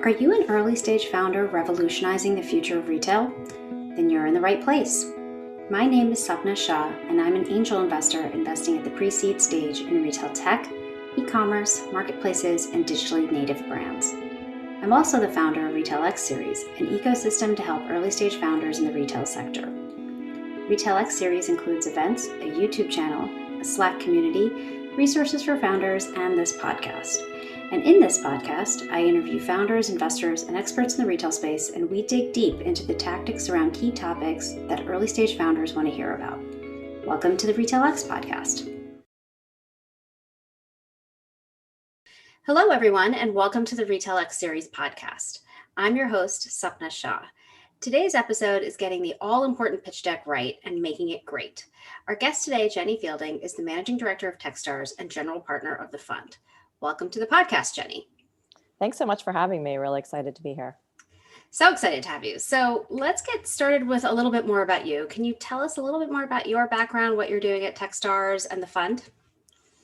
Are you an early stage founder revolutionizing the future of retail? Then you're in the right place. My name is Sapna Shah, and I'm an angel investor investing at the pre-seed stage in retail tech, e-commerce, marketplaces, and digitally native brands. I'm also the founder of Retail X Series, an ecosystem to help early stage founders in the retail sector. Retail X Series includes events, a YouTube channel, a Slack community, resources for founders, and this podcast. And in this podcast, I interview founders, investors, and experts in the retail space, and we dig deep into the tactics around key topics that early stage founders want to hear about. Welcome to the Retail X podcast. Hello, everyone, and welcome to the Retail X Series podcast. I'm your host, Sapna Shah. Today's episode is getting the all-important pitch deck right and making it great. Our guest today, Jenny Fielding, is the managing director of Techstars and general partner of the fund. Welcome to the podcast, Jenny. Thanks so much for having me. Really excited to be here. So excited to have you. So let's get started with a little bit more about you. Can you tell us a little bit more about your background, what you're doing at Techstars and the fund?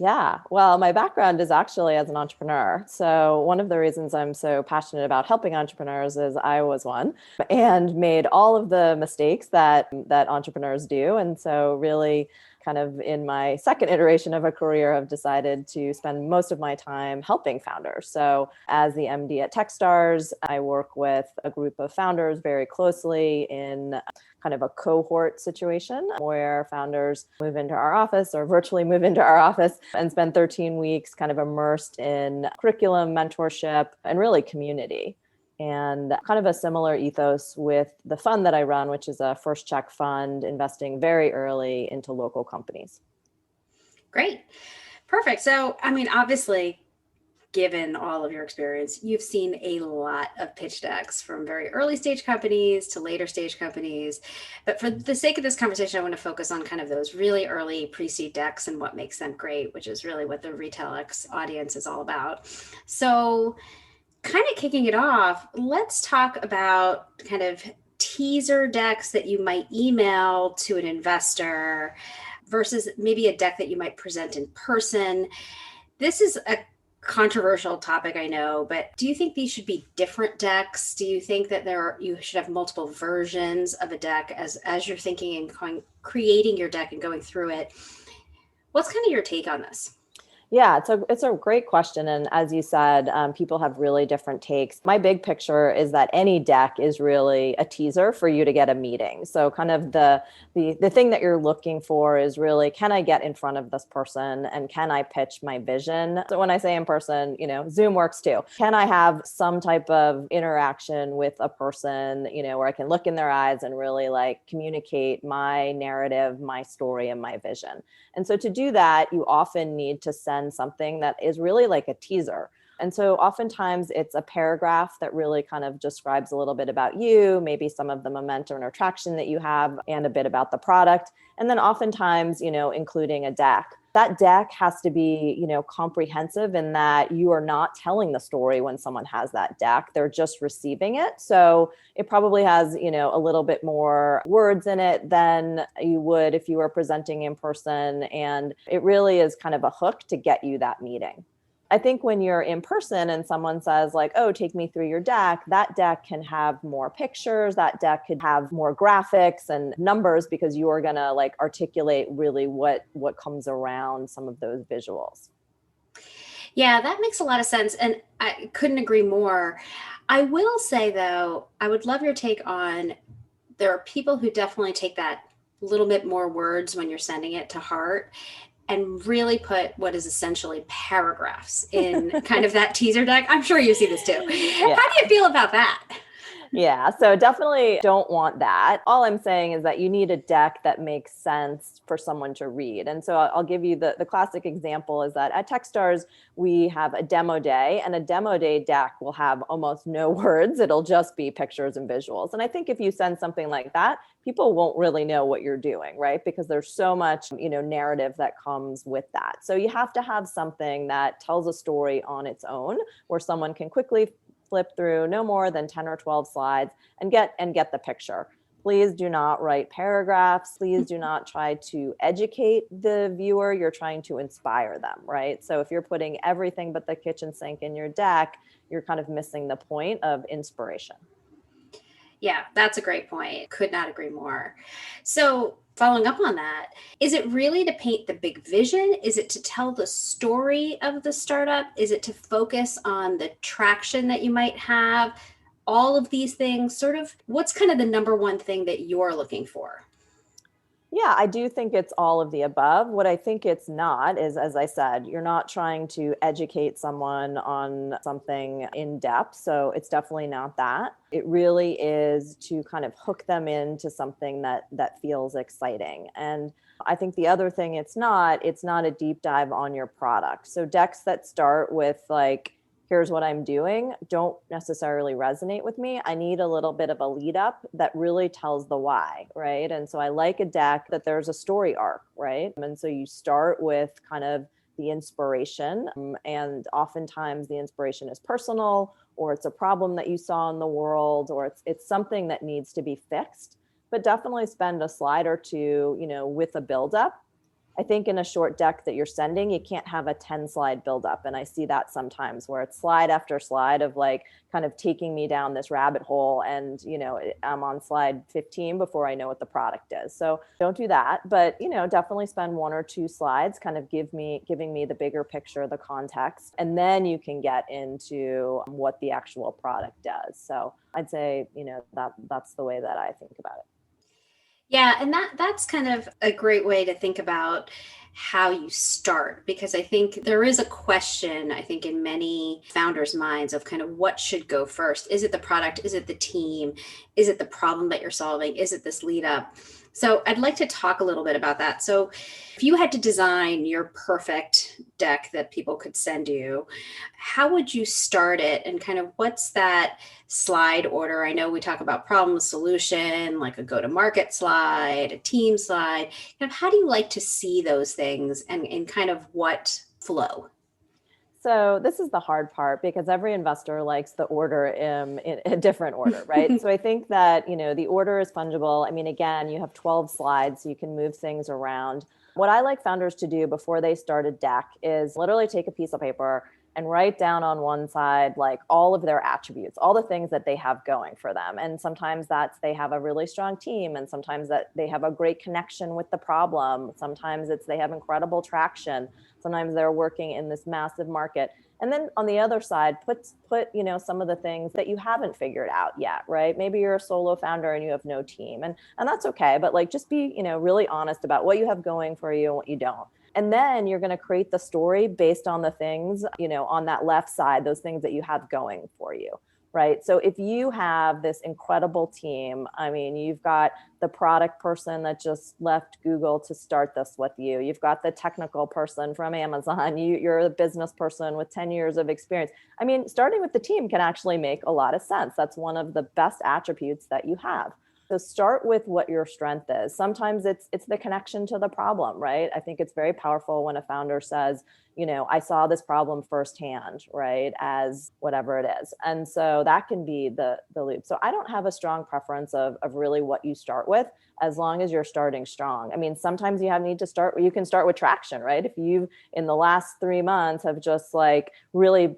Yeah, well, my background is actually as an entrepreneur. So one of the reasons I'm so passionate about helping entrepreneurs is I was one and made all of the mistakes that entrepreneurs do. And so really kind of in my second iteration of a career, I've decided to spend most of my time helping founders. So as the MD at Techstars, I work with a group of founders very closely in kind of a cohort situation where founders move into our office or virtually move into our office and spend 13 weeks kind of immersed in curriculum, mentorship, and really community. And kind of a similar ethos with the fund that I run, which is a first check fund investing very early into local companies. Great. Perfect. So, obviously, given all of your experience, you've seen a lot of pitch decks from very early stage companies to later stage companies. But for the sake of this conversation, I want to focus on kind of those really early pre-seed decks and what makes them great, which is really what the Retail X audience is all about. So kind of kicking it off, let's talk about kind of teaser decks that you might email to an investor versus maybe a deck that you might present in person. This is a controversial topic, I know, but do you think these should be different decks? Do you think that you should have multiple versions of a deck as you're thinking and creating your deck and going through it? What's kind of your take on this? Yeah, it's a great question. And as you said, people have really different takes. My big picture is that any deck is really a teaser for you to get a meeting. So kind of the thing that you're looking for is really, can I get in front of this person and can I pitch my vision? So when I say in person, Zoom works too. Can I have some type of interaction with a person, where I can look in their eyes and really communicate my narrative, my story, and my vision? And so to do that, you often need to send something that is really like a teaser. And so oftentimes it's a paragraph that really kind of describes a little bit about you, maybe some of the momentum and attraction that you have, and a bit about the product. And then oftentimes, including a deck. That deck has to be, comprehensive in that you are not telling the story when someone has that deck. They're just receiving it. So it probably has, a little bit more words in it than you would if you were presenting in person. And it really is kind of a hook to get you that meeting. I think when you're in person and someone says oh, take me through your deck, that deck can have more pictures, that deck could have more graphics and numbers because you are going to articulate really what comes around some of those visuals. Yeah, that makes a lot of sense. And I couldn't agree more. I will say, though, I would love your take on, there are people who definitely take that little bit more words when you're sending it to heart and really put what is essentially paragraphs in kind of that teaser deck. I'm sure you see this too. Yeah. How do you feel about that? Yeah, so definitely don't want that. All I'm saying is that you need a deck that makes sense for someone to read. And so I'll give you the classic example is that at Techstars, we have a demo day, and a demo day deck will have almost no words. It'll just be pictures and visuals. And I think if you send something like that, people won't really know what you're doing, right? Because there's so much, narrative that comes with that. So you have to have something that tells a story on its own where someone can quickly flip through no more than 10 or 12 slides and get the picture. Please do not write paragraphs. Please do not try to educate the viewer. You're trying to inspire them, right? So if you're putting everything but the kitchen sink in your deck, you're kind of missing the point of inspiration. Yeah, that's a great point. Could not agree more. So, following up on that, is it really to paint the big vision? Is it to tell the story of the startup? Is it to focus on the traction that you might have? All of these things, sort of, what's kind of the number one thing that you're looking for? Yeah, I do think it's all of the above. What I think it's not is, as I said, you're not trying to educate someone on something in depth. So it's definitely not that. It really is to kind of hook them into something that feels exciting. And I think the other thing it's not a deep dive on your product. So decks that start with like, here's what I'm doing, don't necessarily resonate with me. I need a little bit of a lead up that really tells the why, right? And so I like a deck that there's a story arc, right? And so you start with kind of the inspiration, and oftentimes the inspiration is personal, or it's a problem that you saw in the world, or it's something that needs to be fixed. But definitely spend a slide or two, with a buildup. I think in a short deck that you're sending, you can't have a 10 slide buildup. And I see that sometimes where it's slide after slide of like kind of taking me down this rabbit hole. And, I'm on slide 15 before I know what the product is. So don't do that. But, definitely spend one or two slides, kind of giving me the bigger picture, the context. And then you can get into what the actual product does. So I'd say, that's the way that I think about it. Yeah, and that's kind of a great way to think about how you start, because I think there is a question, I think, in many founders' minds of kind of what should go first. Is it the product? Is it the team? Is it the problem that you're solving? Is it this lead up? So I'd like to talk a little bit about that. So if you had to design your perfect deck that people could send you, how would you start it, and kind of what's that slide order? I know we talk about problem solution, like a go to market slide, a team slide. Kind of how do you like to see those things, and kind of what flow? So this is the hard part, because every investor likes the order in a different order, right? So I think that, the order is fungible. I mean, again, you have 12 slides, so you can move things around. What I like founders to do before they start a deck is literally take a piece of paper and write down on one side, like all of their attributes, all the things that they have going for them. And sometimes that's they have a really strong team, and sometimes that they have a great connection with the problem. Sometimes it's they have incredible traction. Sometimes they're working in this massive market. And then on the other side, put some of the things that you haven't figured out yet, right? Maybe you're a solo founder and you have no team, and that's okay. But like, just be really honest about what you have going for you and what you don't. And then you're going to create the story based on the things, on that left side, those things that you have going for you, right? So if you have this incredible team, I mean, you've got the product person that just left Google to start this with you. You've got the technical person from Amazon. You're a business person with 10 years of experience. I mean, starting with the team can actually make a lot of sense. That's one of the best attributes that you have. So start with what your strength is. Sometimes it's the connection to the problem, right? I think it's very powerful when a founder says, I saw this problem firsthand, right? As whatever it is. And so that can be the loop. So I don't have a strong preference of really what you start with, as long as you're starting strong. I mean, sometimes you can start with traction, right? If you've in the last 3 months have just like really,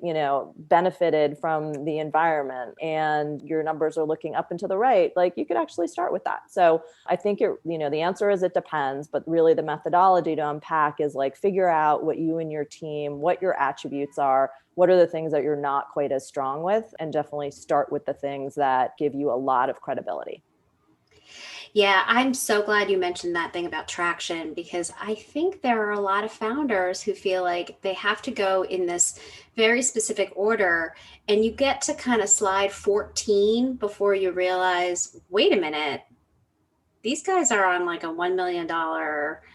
benefited from the environment and your numbers are looking up and to the right, like you could actually start with that. So I think the answer is it depends, but really the methodology to unpack is like figure out what you and your team, what your attributes are, what are the things that you're not quite as strong with, and definitely start with the things that give you a lot of credibility. Yeah, I'm so glad you mentioned that thing about traction, because I think there are a lot of founders who feel like they have to go in this very specific order, and you get to kind of slide 14 before you realize, wait a minute, these guys are on like a $1 million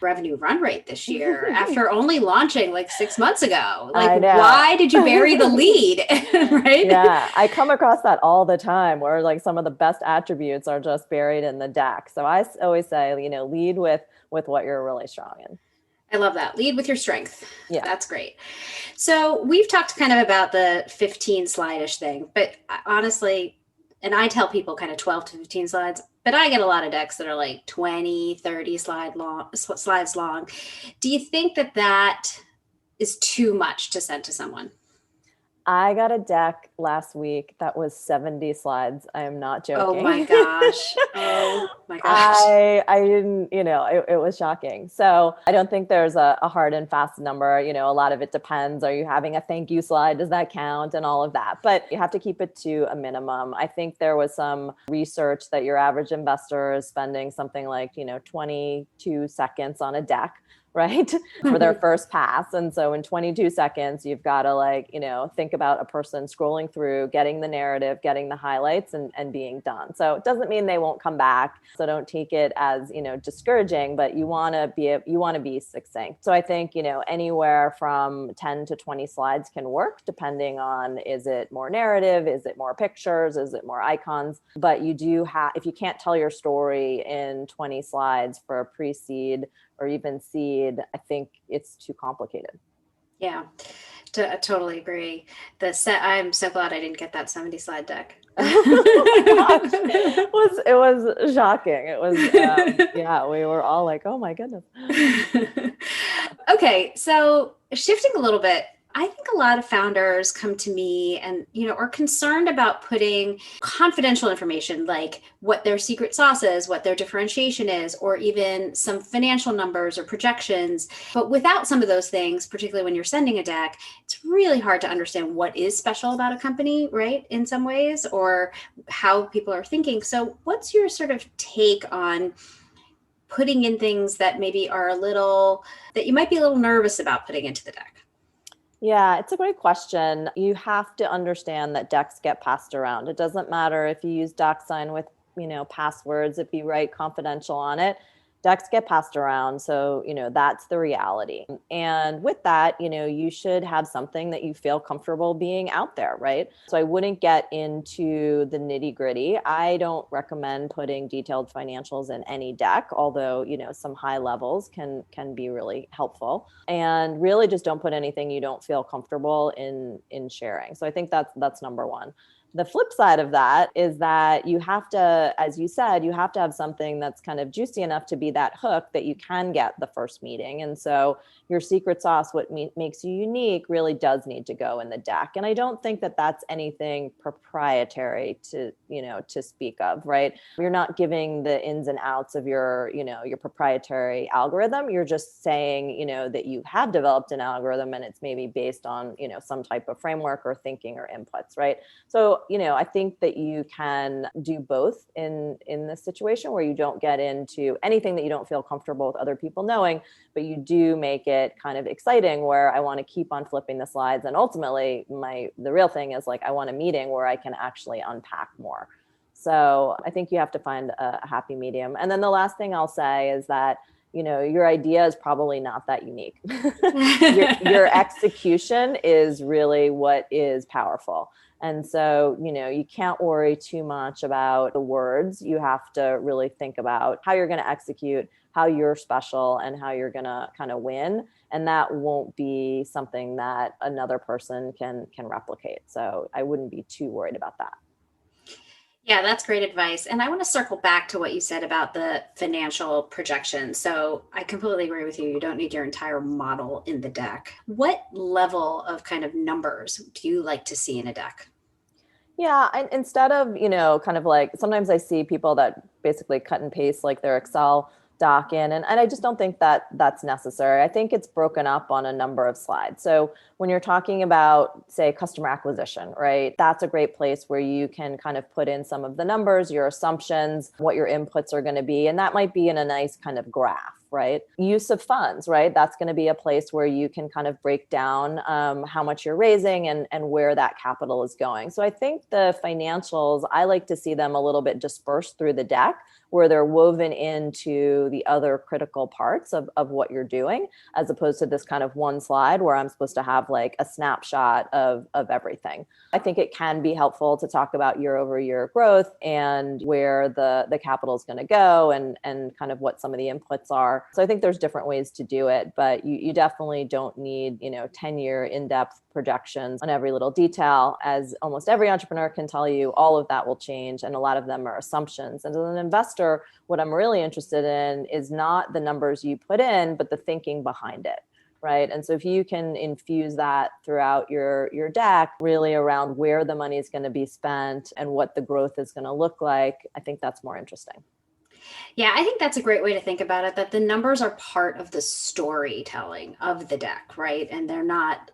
revenue run rate this year after only launching like 6 months ago. Like, why did you bury the lead? Right? Yeah, I come across that all the time where like some of the best attributes are just buried in the deck. So I always say, lead with what you're really strong in. I love that. Lead with your strength. Yeah. That's great. So we've talked kind of about the 15 slide-ish thing, but honestly, and I tell people kind of 12 to 15 slides, but I get a lot of decks that are like 20, 30 slides long. Do you think that that is too much to send to someone? I got a deck last week that was 70 slides. I am not Oh my joking. gosh. Oh my gosh. I didn't, it was shocking. So I don't think there's a hard and fast number. A lot of it depends. Are you having a thank you slide? Does that count? And all of that. But you have to keep it to a minimum. I think there was some research that your average investor is spending something like, 22 seconds on a deck, right? For their first pass. And so in 22 seconds, you've got to think about a person scrolling through, getting the narrative, getting the highlights and being done. So it doesn't mean they won't come back. So don't take it as, discouraging, but you want to be succinct. So I think, anywhere from 10 to 20 slides can work depending on, is it more narrative? Is it more pictures? Is it more icons? But you do have, if you can't tell your story in 20 slides for a pre-seed or even seed, I think it's too complicated. Yeah, I totally agree. I'm so glad I didn't get that 70 slide deck. It was shocking. It was, yeah, we were all like, oh my goodness. Okay, so shifting a little bit, I think a lot of founders come to me and, are concerned about putting confidential information like what their secret sauce is, what their differentiation is, or even some financial numbers or projections. But without some of those things, particularly when you're sending a deck, it's really hard to understand what is special about a company, right? In some ways, or how people are thinking. So what's your sort of take on putting in things that maybe are that you might be a little nervous about putting into the deck? Yeah, it's a great question. You have to understand that decks get passed around. It doesn't matter if you use DocSign with, passwords, if you write confidential on it, decks get passed around. So, that's the reality. And with that, you should have something that you feel comfortable being out there, right? So I wouldn't get into the nitty gritty. I don't recommend putting detailed financials in any deck, although, some high levels can be really helpful. And really just don't put anything you don't feel comfortable in sharing. So I think that's number one. The flip side of that is that you have to, as you said, you have to have something that's kind of juicy enough to be that hook that you can get the first meeting. And so your secret sauce, what makes you unique, really does need to go in the deck. And I don't think that that's anything proprietary to speak of, right? You're not giving the ins and outs of your proprietary algorithm. You're just saying, that you have developed an algorithm and it's maybe based on, some type of framework or thinking or inputs, right? So I think that you can do both in this situation where you don't get into anything that you don't feel comfortable with other people knowing, but you do make it kind of exciting where I want to keep on flipping the slides. And ultimately the real thing is like, I want a meeting where I can actually unpack more. So I think you have to find a happy medium. And then the last thing I'll say is that, your idea is probably not that unique. your execution is really what is powerful. And so, you can't worry too much about the words. You have to really think about how you're going to execute, how you're special, and how you're going to kind of win. And that won't be something that another person can replicate. So I wouldn't be too worried about that. Yeah, that's great advice. And I want to circle back to what you said about the financial projection. So I completely agree with you. You don't need your entire model in the deck. What level of kind of numbers do you like to see in a deck? Yeah, and instead of, kind of like sometimes I see people that basically cut and paste like their Excel doc in, and I just don't think that that's necessary. I think it's broken up on a number of slides. So when you're talking about, say, customer acquisition, right, that's a great place where you can kind of put in some of the numbers, your assumptions, what your inputs are going to be. And that might be in a nice kind of graph, right? Use of funds, right? That's going to be a place where you can kind of break down how much you're raising and where that capital is going. So I think the financials, I like to see them a little bit dispersed through the deck where they're woven into the other critical parts of what you're doing, as opposed to this kind of one slide where I'm supposed to have like a snapshot of everything. I think it can be helpful to talk about year over year growth and where the capital is going to go and kind of what some of the inputs are. more. So I think there's different ways to do it, but you definitely don't need, 10-year in-depth projections on every little detail. As almost every entrepreneur can tell you, all of that will change. And a lot of them are assumptions. And as an investor, what I'm really interested in is not the numbers you put in, but the thinking behind it. Right. And so if you can infuse that throughout your deck, really around where the money is going to be spent and what the growth is going to look like, I think that's more interesting. Yeah, I think that's a great way to think about it, that the numbers are part of the storytelling of the deck, right? And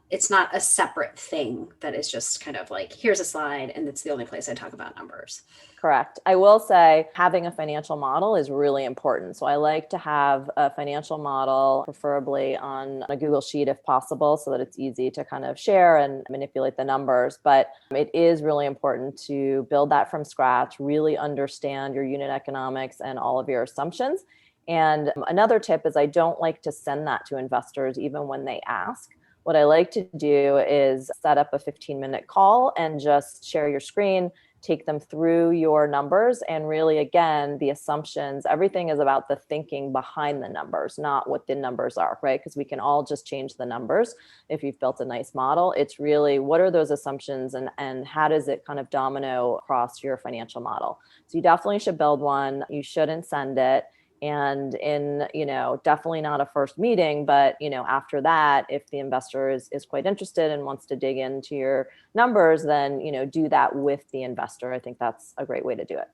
it's not a separate thing that is just kind of like, here's a slide and it's the only place I talk about numbers. Correct. I will say having a financial model is really important. So I like to have a financial model, preferably on a Google Sheet if possible, so that it's easy to kind of share and manipulate the numbers. But it is really important to build that from scratch, really understand your unit economics and all of your assumptions. And another tip is I don't like to send that to investors even when they ask. What I like to do is set up a 15-minute call and just share your screen, take them through your numbers, and really, again, the assumptions. Everything is about the thinking behind the numbers, not what the numbers are, right? Because we can all just change the numbers if you've built a nice model. It's really, what are those assumptions and how does it kind of domino across your financial model? So you definitely should build one. You shouldn't send it. And in, definitely not a first meeting, but, after that, if the investor is quite interested and wants to dig into your numbers, then, do that with the investor. I think that's a great way to do it.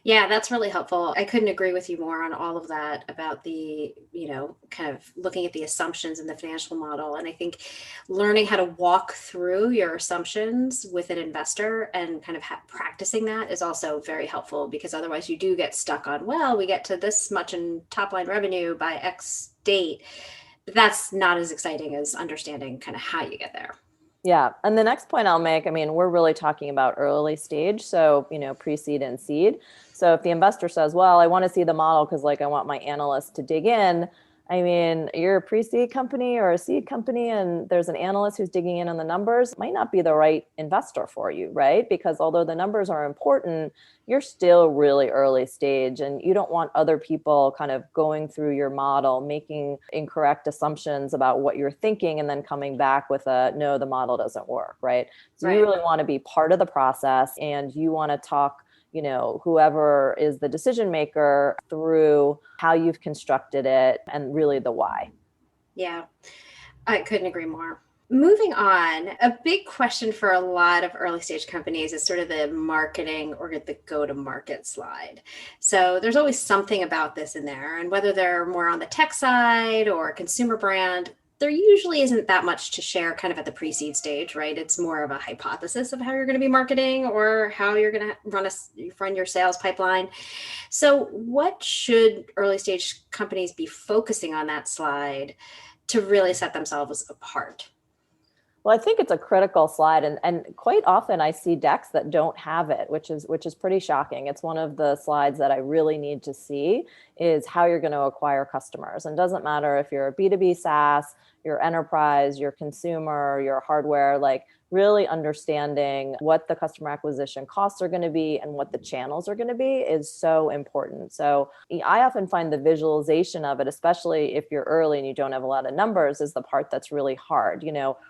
Yeah, that's really helpful. I couldn't agree with you more on all of that about the, kind of looking at the assumptions in the financial model. And I think learning how to walk through your assumptions with an investor and kind of practicing that is also very helpful, because otherwise you do get stuck on, well, we get to this much in top line revenue by X date. But that's not as exciting as understanding kind of how you get there. Yeah. And the next point I'll make, we're really talking about early stage. So, pre-seed and seed. So if the investor says, well, I want to see the model because I want my analyst to dig in. You're a pre-seed company or a seed company, and there's an analyst who's digging in on the numbers, might not be the right investor for you, right? Because although the numbers are important, you're still really early stage, and you don't want other people kind of going through your model, making incorrect assumptions about what you're thinking, and then coming back with no, the model doesn't work, right? So Right. You really want to be part of the process, and you want to talk whoever is the decision maker through how you've constructed it and really the why. Yeah, I couldn't agree more. Moving on, a big question for a lot of early stage companies is sort of the marketing or the go-to-market slide. So there's always something about this in there. And whether they're more on the tech side or a consumer brand, there usually isn't that much to share kind of at the pre-seed stage, right? It's more of a hypothesis of how you're going to be marketing or how you're going to run your sales pipeline. So what should early stage companies be focusing on that slide to really set themselves apart? Well, I think it's a critical slide, and quite often I see decks that don't have it, which is pretty shocking. It's one of the slides that I really need to see is how you're going to acquire customers. And it doesn't matter if you're a B2B SaaS, your enterprise, your consumer, your hardware, really understanding what the customer acquisition costs are going to be and what the channels are going to be is so important. So I often find the visualization of it, especially if you're early and you don't have a lot of numbers, is the part that's really hard.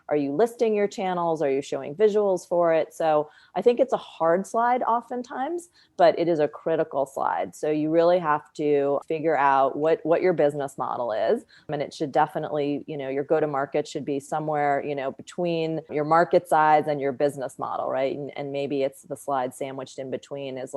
Are you listing your channels? Are you showing visuals for it? So I think it's a hard slide oftentimes, but it is a critical slide. So you really have to figure out what your business model is. And it should definitely, your go-to-market should be somewhere, between your market size and your business model, right? And maybe it's the slide sandwiched in between is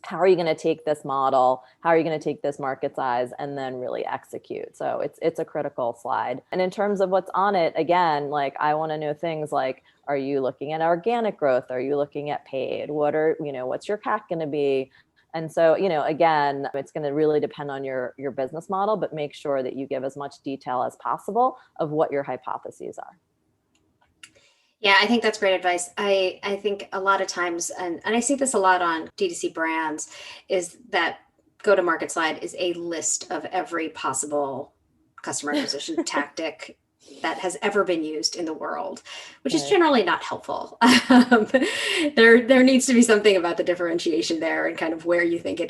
how are you going to take this model? How are you going to take this market size and then really execute? So it's a critical slide. And in terms of what's on it, again, I want to know things like, are you looking at organic growth? Are you looking at paid? What's your CAC going to be? And so, again, it's going to really depend on your business model, but make sure that you give as much detail as possible of what your hypotheses are. Yeah, I think that's great advice. I think a lot of times, and I see this a lot on D2C brands, is that go-to-market slide is a list of every possible customer acquisition tactic that has ever been used in the world, which is Right. generally not helpful. There needs to be something about the differentiation there and kind of where you think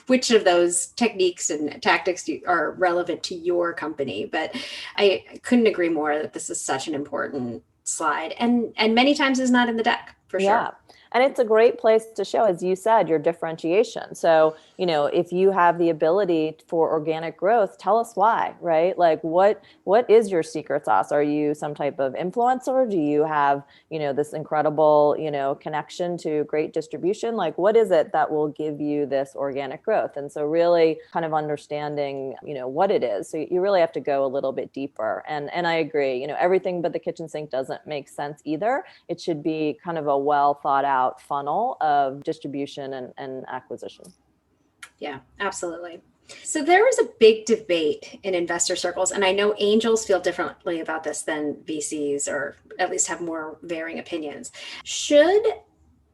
which of those techniques and tactics are relevant to your company. But I couldn't agree more that this is such an important slide, and many times is not in the deck for Yeah. sure. And it's a great place to show, as you said, your differentiation. So, if you have the ability for organic growth, tell us why, right? Like what is your secret sauce? Are you some type of influencer? Do you have, this incredible, connection to great distribution? Like what is it that will give you this organic growth? And so really kind of understanding, what it is. So you really have to go a little bit deeper. And I agree, everything but the kitchen sink doesn't make sense either. It should be kind of a well thought out funnel of distribution and acquisition. Yeah, absolutely. So there is a big debate in investor circles, and I know angels feel differently about this than VCs, or at least have more varying opinions. Should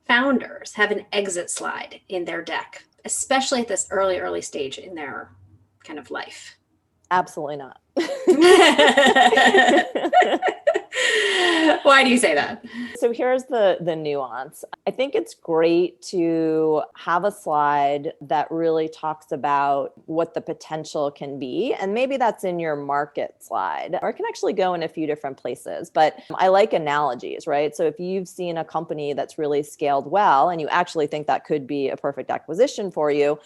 founders have an exit slide in their deck, especially at this early stage in their kind of life? Absolutely not. Why do you say that? So here's the nuance. I think it's great to have a slide that really talks about what the potential can be. And maybe that's in your market slide, or it can actually go in a few different places. But I like analogies, right? So if you've seen a company that's really scaled well and you actually think that could be a perfect acquisition for you,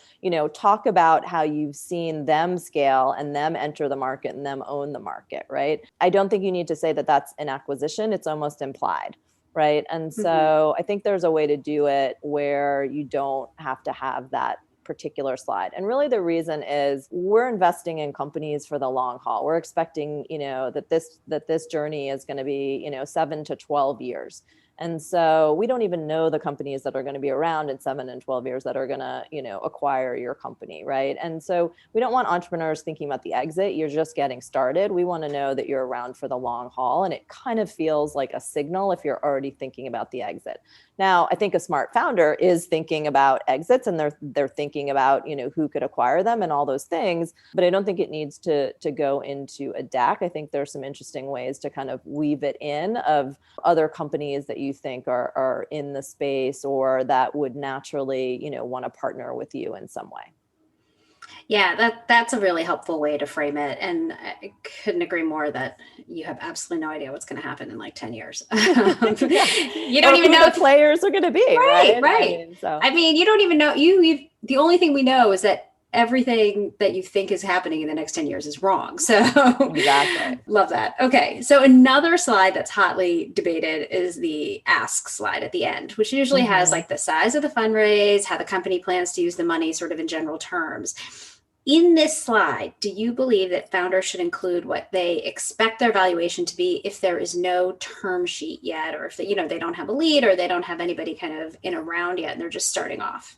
talk about how you've seen them scale and them enter the market and them own the market, right? I don't think you need to say that that's an acquisition. It's almost implied, right? And so I think there's a way to do it where you don't have to have that particular slide. And really the reason is we're investing in companies for the long haul. We're expecting, that this journey is going to be, 7 to 12 years. And so we don't even know the companies that are going to be around in 7 and 12 years that are going to, acquire your company, right? And so we don't want entrepreneurs thinking about the exit. You're just getting started. We want to know that you're around for the long haul. And it kind of feels like a signal if you're already thinking about the exit. Now, I think a smart founder is thinking about exits and they're thinking about, who could acquire them and all those things. But I don't think it needs to go into a deck. I think there's some interesting ways to kind of weave it in of other companies that you think are in the space or that would naturally, want to partner with you in some way. Yeah, that's a really helpful way to frame it. And I couldn't agree more that you have absolutely no idea what's going to happen in like 10 years. Yeah. You don't or even who know the players are going to be, right, right? right. So I mean, you don't even know the only thing we know is that everything that you think is happening in the next 10 years is wrong. So exactly. love that. Okay. So another slide that's hotly debated is the ask slide at the end, which usually has like the size of the fundraise, how the company plans to use the money sort of in general terms. In this slide, do you believe that founders should include what they expect their valuation to be if there is no term sheet yet, or if they don't have a lead or they don't have anybody kind of in a round yet and they're just starting off?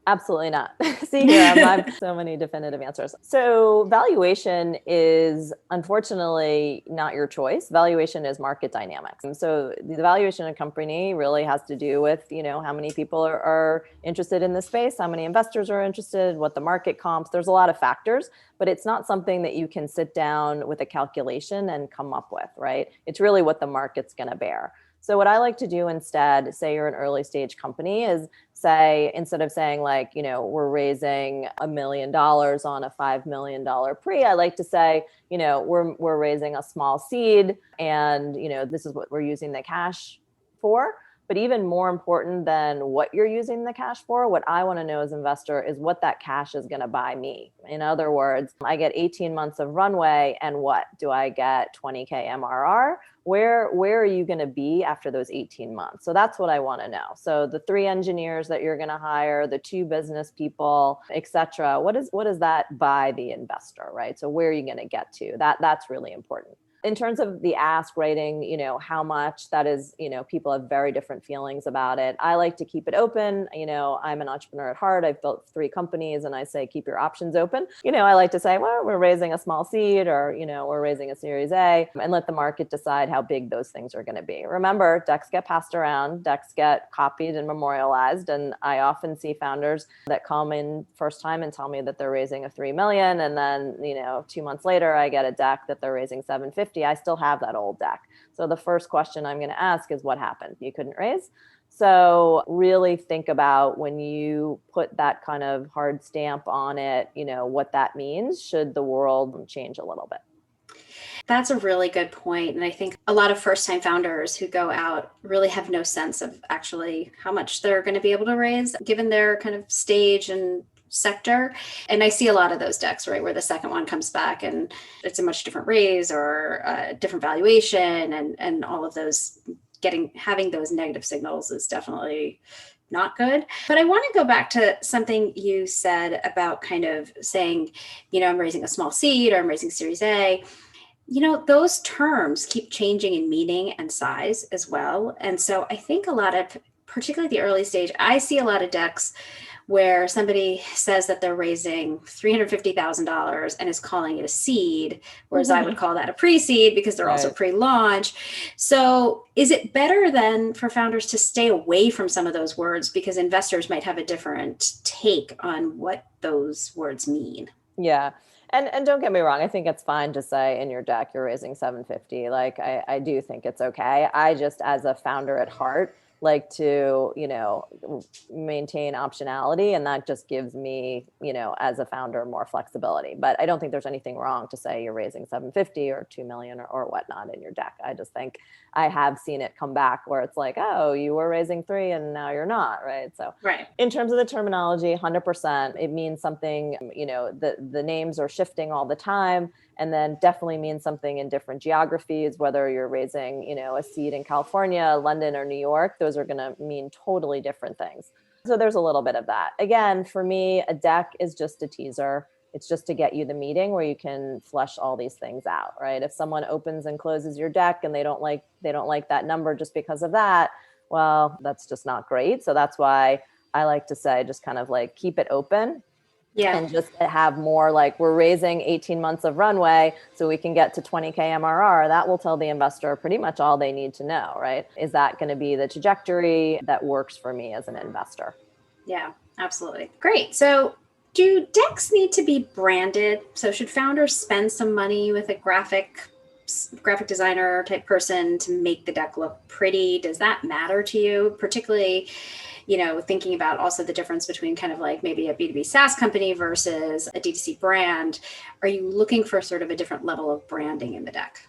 Absolutely not. See here, I have so many definitive answers. So valuation is unfortunately not your choice. Valuation is market dynamics. And so the valuation of a company really has to do with, how many people are interested in this space, how many investors are interested, what the market comps. There's a lot of factors, but it's not something that you can sit down with a calculation and come up with, right? It's really what the market's going to bear. So what I like to do instead, say you're an early stage company, is say, instead of saying like, we're raising $1 million on a $5 million pre, I like to say, we're raising a small seed and, this is what we're using the cash for. But even more important than what you're using the cash for, what I want to know as an investor is what that cash is going to buy me. In other words, I get 18 months of runway and what? Do I get 20K MRR? Where are you going to be after those 18 months? So that's what I want to know. So the 3 engineers that you're going to hire, the 2 business people, et cetera, what is that buy the investor, right? So where are you going to get to? That's really important. In terms of the ask writing, how much that is, people have very different feelings about it. I like to keep it open. I'm an entrepreneur at heart. I've built 3 companies, and I say, keep your options open. I like to say, well, we're raising a small seed, or, we're raising a Series A, and let the market decide how big those things are going to be. Remember, decks get passed around, decks get copied and memorialized. And I often see founders that come in first time and tell me that they're raising a 3 million. And then, 2 months later, I get a deck that they're raising 750. I still have that old deck. So the first question I'm going to ask is, what happened? You couldn't raise? So really think about, when you put that kind of hard stamp on it, what that means should the world change a little bit. That's a really good point. And I think a lot of first-time founders who go out really have no sense of actually how much they're going to be able to raise given their kind of stage and sector. And I see a lot of those decks, right, where the second one comes back and it's a much different raise or a different valuation, and all of those having those negative signals is definitely not good. But I want to go back to something you said about kind of saying, I'm raising a small seed or I'm raising Series A. Those terms keep changing in meaning and size as well. And so I think a lot of, particularly the early stage, I see a lot of decks where somebody says that they're raising $350,000 and is calling it a seed, whereas I would call that a pre-seed because they're also pre-launch. So is it better then for founders to stay away from some of those words because investors might have a different take on what those words mean? Yeah. And don't get me wrong, I think it's fine to say in your deck you're raising 750. Like I do think it's okay. I just, as a founder at heart, like to, maintain optionality. And that just gives me, as a founder, more flexibility. But I don't think there's anything wrong to say you're raising 750 or 2 million or whatnot in your deck. I just think I have seen it come back where it's like, oh, you were raising 3 and now you're not, right? So right. In terms of the terminology, 100%, it means something, the names are shifting all the time. And then definitely means something in different geographies, whether you're raising, a seed in California, London, or New York. Those are going to mean totally different things. So there's a little bit of that. Again, for me, a deck is just a teaser. It's just to get you the meeting where you can flesh all these things out, right? If someone opens and closes your deck and they don't like that number just because of that, well, that's just not great. So that's why I like to say, just kind of like keep it open. Yeah. And just have more like, we're raising 18 months of runway so we can get to 20K MRR. That will tell the investor pretty much all they need to know, right? Is that going to be the trajectory that works for me as an investor? Yeah, absolutely. Great. So do decks need to be branded? So should founders spend some money with a graphic designer type person to make the deck look pretty? Does that matter to you? Particularly, thinking about also the difference between kind of like maybe a B2B SaaS company versus a D2C brand. Are you looking for sort of a different level of branding in the deck?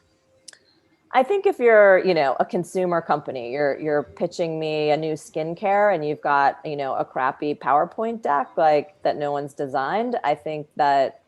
I think if you're, a consumer company, you're pitching me a new skincare and you've got, a crappy PowerPoint deck like that no one's designed, I think that,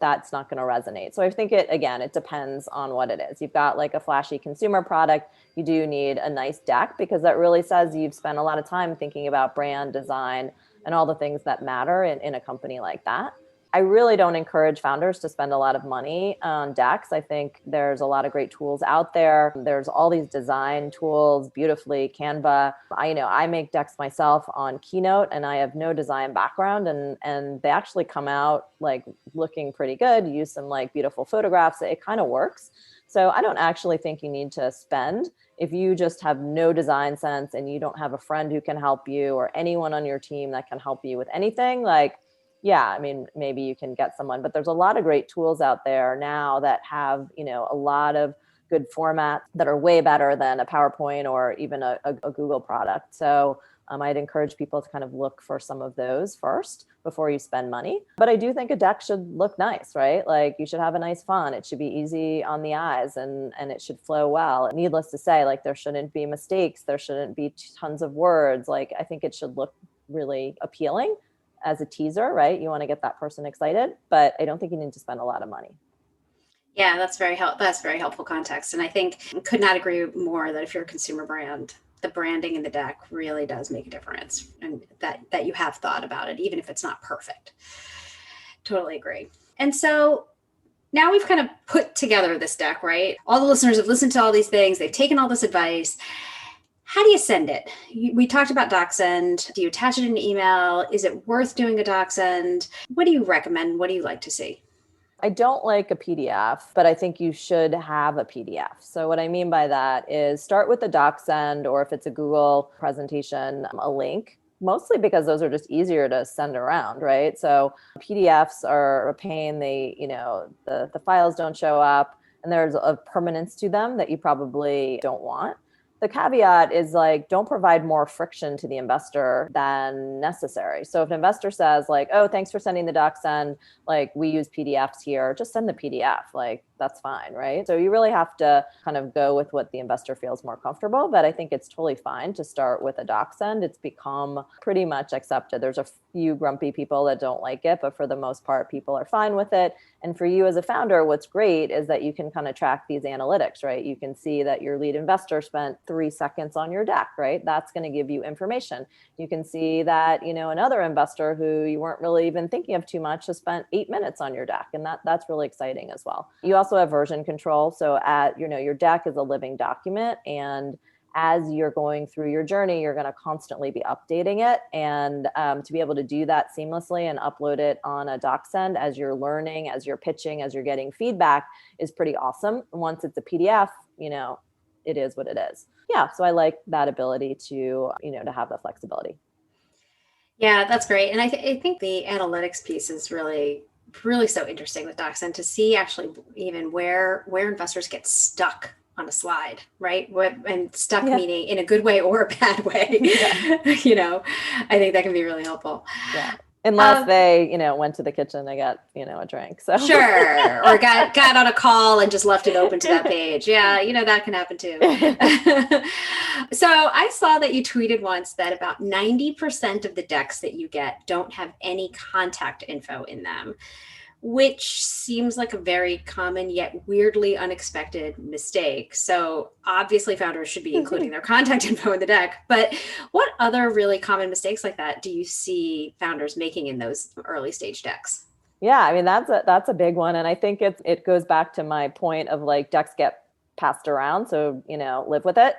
that's not going to resonate. So I think it depends on what it is. You've got like a flashy consumer product, you do need a nice deck because that really says you've spent a lot of time thinking about brand design and all the things that matter in a company like that. I really don't encourage founders to spend a lot of money on decks. I think there's a lot of great tools out there. There's all these design tools, beautifully, Canva. I make decks myself on Keynote and I have no design background and they actually come out like looking pretty good. Use some like beautiful photographs. It kind of works. So I don't actually think you need to spend. If you just have no design sense and you don't have a friend who can help you or anyone on your team that can help you with anything, like, yeah, I mean, maybe you can get someone, but there's a lot of great tools out there now that have, a lot of good formats that are way better than a PowerPoint or even a Google product. So I'd encourage people to kind of look for some of those first before you spend money. But I do think a deck should look nice, right? Like you should have a nice font. It should be easy on the eyes and it should flow well. And needless to say, like there shouldn't be mistakes. There shouldn't be tons of words. Like I think it should look really appealing as a teaser, right? You want to get that person excited, but I don't think you need to spend a lot of money. Yeah, that's very helpful context. And I think could not agree more that if you're a consumer brand, the branding in the deck really does make a difference and that you have thought about it, even if it's not perfect. Totally agree. And so now we've kind of put together this deck, right? All the listeners have listened to all these things. They've taken all this advice. How do you send it? We talked about DocSend. Do you attach it in an email? Is it worth doing a DocSend? What do you recommend? What do you like to see? I don't like a PDF, but I think you should have a PDF. So what I mean by that is start with the DocSend, or if it's a Google presentation, a link, mostly because those are just easier to send around, right? So PDFs are a pain. The files don't show up, and there's a permanence to them that you probably don't want. The caveat is like, don't provide more friction to the investor than necessary. So if an investor says like, oh, thanks for sending the DocSend, like we use PDFs here, just send the PDF, like that's fine, right? So you really have to kind of go with what the investor feels more comfortable, but I think it's totally fine to start with a DocSend. It's become pretty much accepted. There's a few grumpy people that don't like it, but for the most part, people are fine with it. And for you as a founder, what's great is that you can kind of track these analytics, right? You can see that your lead investor spent 3 seconds on your deck, right? That's going to give you information. You can see that, another investor who you weren't really even thinking of too much has spent 8 minutes on your deck. And that's really exciting as well. You also have version control. So your deck is a living document, and as you're going through your journey, you're going to constantly be updating it. And to be able to do that seamlessly and upload it on a DocSend as you're learning, as you're pitching, as you're getting feedback is pretty awesome. Once it's a PDF, it is what it is. Yeah. So I like that ability to have the flexibility. Yeah, that's great. And I think the analytics piece is really, really so interesting with DocSend to see actually even where investors get stuck on a slide, right? And stuck Yeah. meaning in a good way or a bad way. Yeah. I think that can be really helpful. Yeah. Unless they, went to the kitchen, they got, a drink. So sure. Or got on a call and just left it open to that page. Yeah, that can happen too. So I saw that you tweeted once that about 90% of the decks that you get don't have any contact info in them, which seems like a very common yet weirdly unexpected mistake. So obviously founders should be including their contact info in the deck, but what other really common mistakes like that do you see founders making in those early stage decks? Yeah, I mean that's a big one, and I think it goes back to my point of like decks get passed around, so live with it.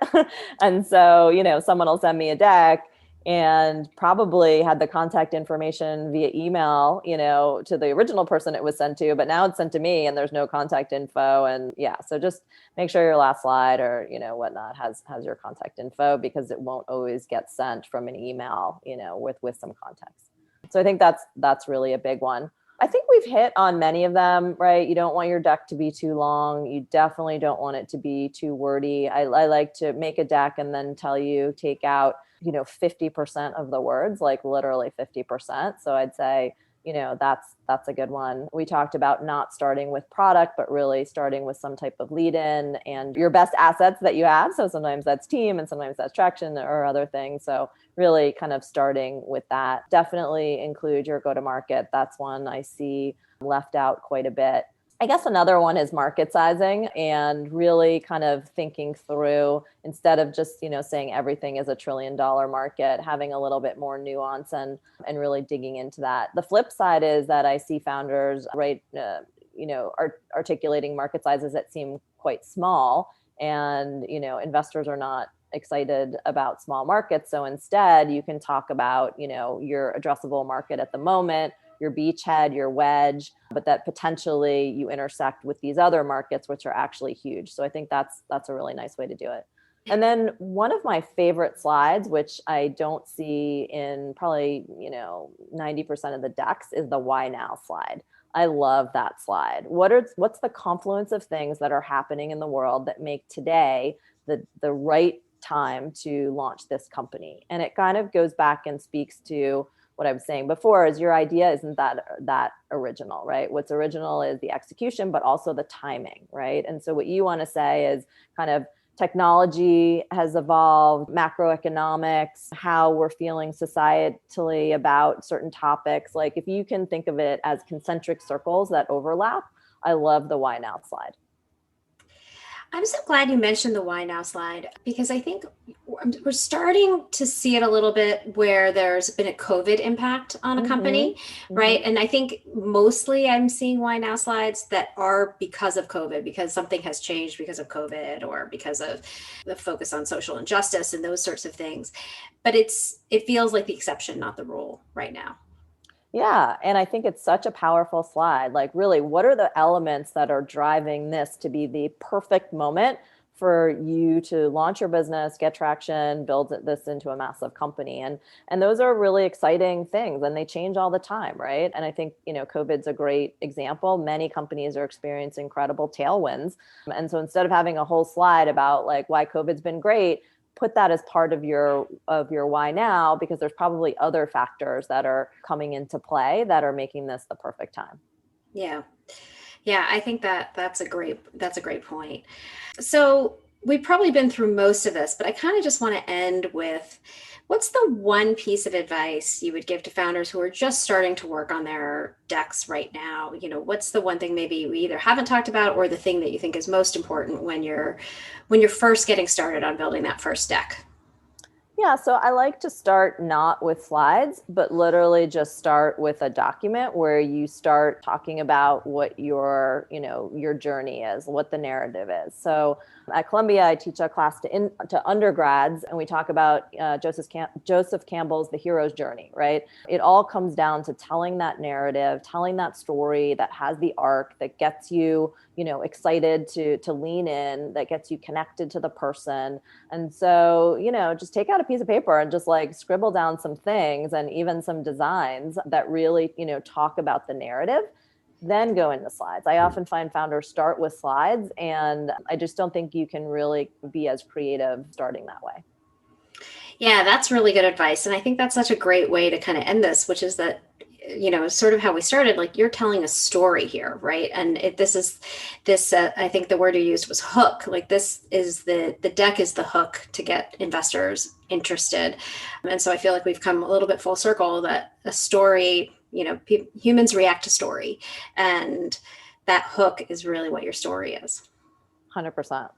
And so someone will send me a deck and probably had the contact information via email, to the original person it was sent to, but now it's sent to me and there's no contact info. And yeah, so just make sure your last slide or whatnot has your contact info, because it won't always get sent from an email, with some context. So I think that's really a big one. I think we've hit on many of them, right? You don't want your deck to be too long. You definitely don't want it to be too wordy. I like to make a deck and then tell you, take out, 50% of the words, like literally 50%. So I'd say, that's a good one. We talked about not starting with product, but really starting with some type of lead in and your best assets that you have. So sometimes that's team and sometimes that's traction or other things. So really kind of starting with that. Definitely include your go-to-market. That's one I see left out quite a bit. I guess another one is market sizing and really kind of thinking through, instead of just, saying everything is $1 trillion market, having a little bit more nuance and really digging into that. The flip side is that I see founders, right, articulating market sizes that seem quite small, and, investors are not excited about small markets. So instead you can talk about, your addressable market at the moment, your beachhead, your wedge, but that potentially you intersect with these other markets, which are actually huge. So I think that's a really nice way to do it. And then one of my favorite slides, which I don't see in probably, 90% of the decks, is the why now slide. I love that slide. What's the confluence of things that are happening in the world that make today the right time to launch this company? And it kind of goes back and speaks to what I was saying before, is your idea isn't that original, right? What's original is the execution, but also the timing, right? And so what you want to say is kind of technology has evolved, macroeconomics, how we're feeling societally about certain topics. Like if you can think of it as concentric circles that overlap, I love the why now slide. I'm so glad you mentioned the why now slide because I think we're starting to see it a little bit where there's been a COVID impact on a Mm-hmm. company, right? Mm-hmm. And I think mostly I'm seeing why now slides that are because of COVID, because something has changed because of COVID or because of the focus on social injustice and those sorts of things. But it feels like the exception, not the rule right now. Yeah, and I think it's such a powerful slide. Like, really, what are the elements that are driving this to be the perfect moment for you to launch your business, get traction, build this into a massive company? And those are really exciting things, and they change all the time, right? And I think, COVID's a great example. Many companies are experiencing incredible tailwinds. And so instead of having a whole slide about like why COVID's been great, put that as part of your why now, because there's probably other factors that are coming into play that are making this the perfect time. Yeah. Yeah, I think that's a great point. So we've probably been through most of this, but I kind of just want to end with what's the one piece of advice you would give to founders who are just starting to work on their decks right now? What's the one thing maybe we either haven't talked about or the thing that you think is most important when you're first getting started on building that first deck? Yeah, so I like to start not with slides, but literally just start with a document where you start talking about what your journey is, what the narrative is. So at Columbia, I teach a class to undergrads, and we talk about Joseph Campbell's The Hero's Journey, right? It all comes down to telling that narrative, telling that story that has the arc that gets you, excited to lean in, that gets you connected to the person. And so, just take out a piece of paper and just like scribble down some things and even some designs that really, talk about the narrative, then go into slides. I often find founders start with slides, and I just don't think you can really be as creative starting that way. Yeah, that's really good advice. And I think that's such a great way to kind of end this, which is that, sort of how we started, like you're telling a story here, right? And I think the word you used was hook. Like this is the deck is the hook to get investors interested. And so I feel like we've come a little bit full circle that a story, humans react to story. And that hook is really what your story is. 100%.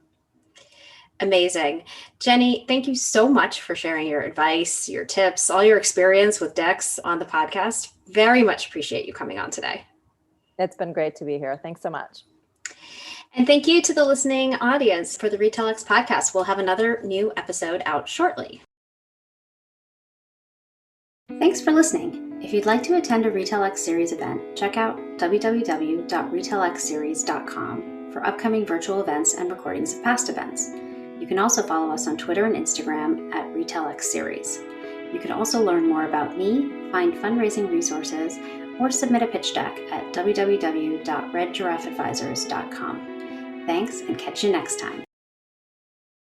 Amazing. Jenny, thank you so much for sharing your advice, your tips, all your experience with decks on the podcast. Very much appreciate you coming on today. It's been great to be here. Thanks so much. And thank you to the listening audience for the RetailX podcast. We'll have another new episode out shortly. Thanks for listening. If you'd like to attend a RetailX Series event, check out www.retailxseries.com for upcoming virtual events and recordings of past events. You can also follow us on Twitter and Instagram at RetailX Series. You can also learn more about me, find fundraising resources, or submit a pitch deck at www.redgiraffeadvisors.com. Thanks, and catch you next time.